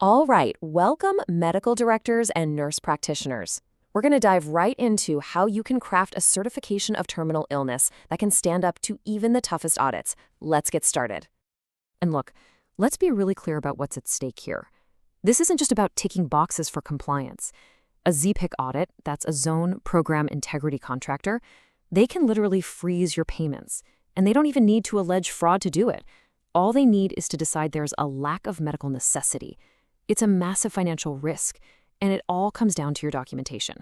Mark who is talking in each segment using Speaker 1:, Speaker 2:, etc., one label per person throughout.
Speaker 1: All right, welcome medical directors and nurse practitioners. We're going to dive right into how you can craft a certification of terminal illness that can stand up to even the toughest audits. Let's get started. And look, let's be really clear about what's at stake here. This isn't just about ticking boxes for compliance. A ZPIC audit, that's a Zone Program Integrity Contractor, they can literally freeze your payments, and they don't even need to allege fraud to do it. All they need is to decide there's a lack of medical necessity. It's a massive financial risk, and it all comes down to your documentation.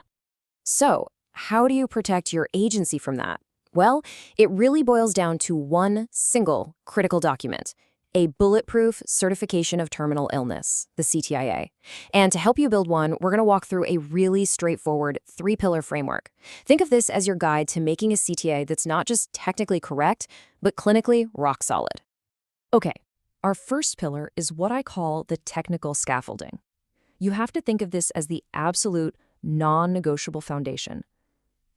Speaker 1: So, how do you protect your agency from that? Well, it really boils down to one single critical document, a bulletproof certification of terminal illness, the CTIA. And to help you build one, we're going to walk through a really straightforward three-pillar framework. Think of this as your guide to making a CTIA that's not just technically correct, but clinically rock solid. Okay, our first pillar is what I call the technical scaffolding. You have to think of this as the absolute non-negotiable foundation.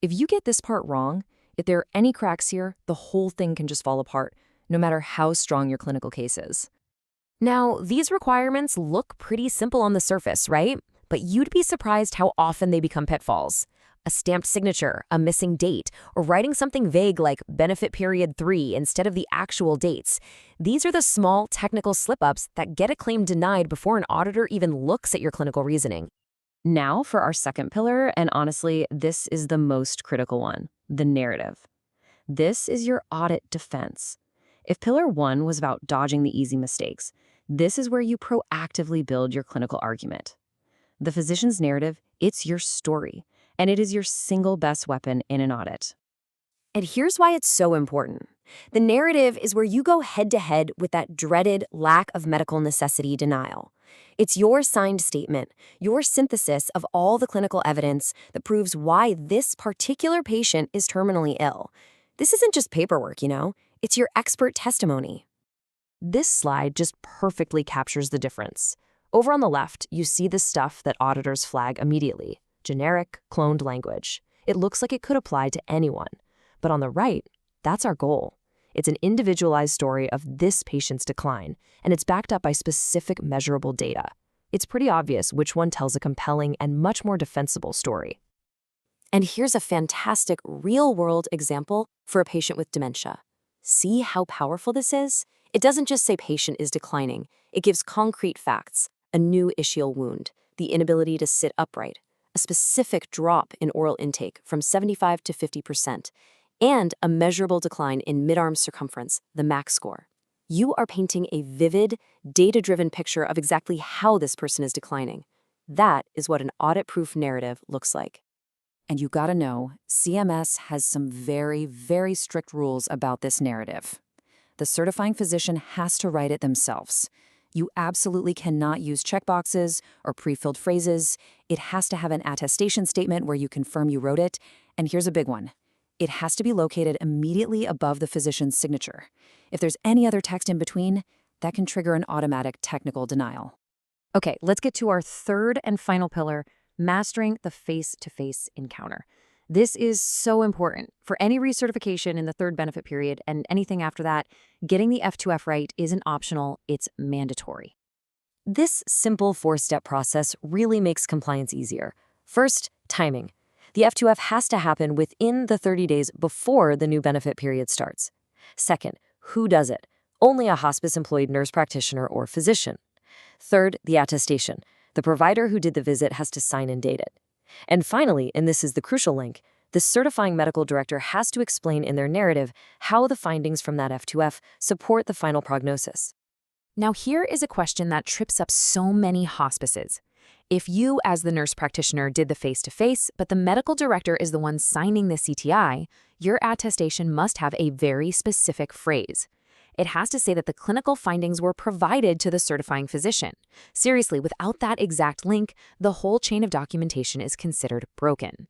Speaker 1: If you get this part wrong, if there are any cracks here, the whole thing can just fall apart, no matter how strong your clinical case is. Now, these requirements look pretty simple on the surface, right? But you'd be surprised how often they become pitfalls. A stamped signature, a missing date, or writing something vague like benefit period 3 instead of the actual dates. These are the small technical slip-ups that get a claim denied before an auditor even looks at your clinical reasoning. Now for our second pillar, and honestly, this is the most critical one, the narrative. This is your audit defense. If pillar 1 was about dodging the easy mistakes, this is where you proactively build your clinical argument. The physician's narrative, it's your story, and it is your single best weapon in an audit. And here's why it's so important. The narrative is where you go head-to-head with that dreaded lack of medical necessity denial. It's your signed statement, your synthesis of all the clinical evidence that proves why this particular patient is terminally ill. This isn't just paperwork, it's your expert testimony. This slide just perfectly captures the difference. Over on the left, you see the stuff that auditors flag immediately. Generic, cloned language. It looks like it could apply to anyone. But on the right, that's our goal. It's an individualized story of this patient's decline, and it's backed up by specific measurable data. It's pretty obvious which one tells a compelling and much more defensible story. And here's a fantastic real-world example for a patient with dementia. See how powerful this is? It doesn't just say patient is declining. It gives concrete facts, a new ischial wound, the inability to sit upright, a specific drop in oral intake from 75 to 50%, and a measurable decline in mid-arm circumference, the MAC score. You are painting a vivid, data-driven picture of exactly how this person is declining. That is what an audit-proof narrative looks like. And you gotta know, CMS has some very, very strict rules about this narrative. The certifying physician has to write it themselves. You absolutely cannot use checkboxes or pre-filled phrases. It has to have an attestation statement where you confirm you wrote it. And here's a big one. It has to be located immediately above the physician's signature. If there's any other text in between, that can trigger an automatic technical denial. Okay, let's get to our third and final pillar, mastering the face-to-face encounter. This is so important. For any recertification in the third benefit period and anything after that, getting the F2F right isn't optional, it's mandatory. This simple four-step process really makes compliance easier. First, timing. The F2F has to happen within the 30 days before the new benefit period starts. Second, who does it? Only a hospice-employed nurse practitioner or physician. Third, the attestation. The provider who did the visit has to sign and date it. And finally, and this is the crucial link, the certifying medical director has to explain in their narrative how the findings from that F2F support the final prognosis. Now here is a question that trips up so many hospices. If you, as the nurse practitioner, did the face-to-face, but the medical director is the one signing the CTI, your attestation must have a very specific phrase. It has to say that the clinical findings were provided to the certifying physician. Seriously, without that exact link, the whole chain of documentation is considered broken.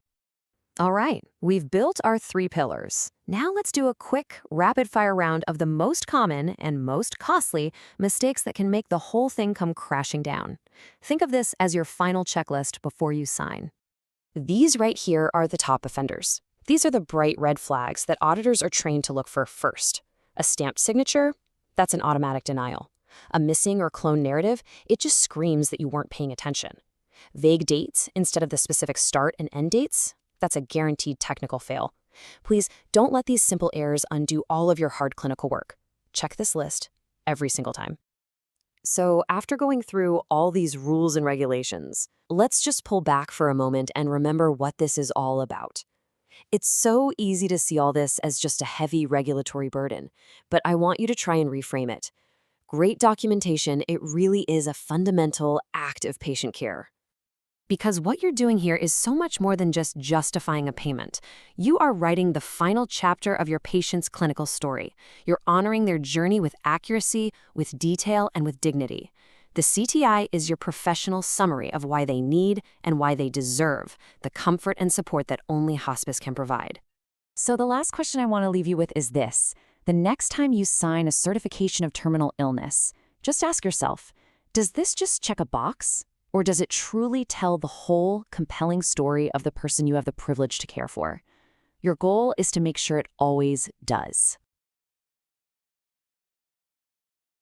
Speaker 1: All right, we've built our 3 pillars. Now let's do a quick, rapid-fire round of the most common and most costly mistakes that can make the whole thing come crashing down. Think of this as your final checklist before you sign. These right here are the top offenders. These are the bright red flags that auditors are trained to look for first. A stamped signature? That's an automatic denial. A missing or cloned narrative, it just screams that you weren't paying attention. Vague dates instead of the specific start and end dates, that's a guaranteed technical fail. Please don't let these simple errors undo all of your hard clinical work. Check this list every single time. So after going through all these rules and regulations, let's just pull back for a moment and remember what this is all about. It's so easy to see all this as just a heavy regulatory burden, but I want you to try and reframe it. Great documentation, it really is a fundamental act of patient care. Because what you're doing here is so much more than just justifying a payment. You are writing the final chapter of your patient's clinical story. You're honoring their journey with accuracy, with detail, and with dignity. The CTI is your professional summary of why they need and why they deserve the comfort and support that only hospice can provide. So the last question I want to leave you with is this. The next time you sign a certification of terminal illness, just ask yourself, does this just check a box? Or does it truly tell the whole, compelling story of the person you have the privilege to care for? Your goal is to make sure it always does.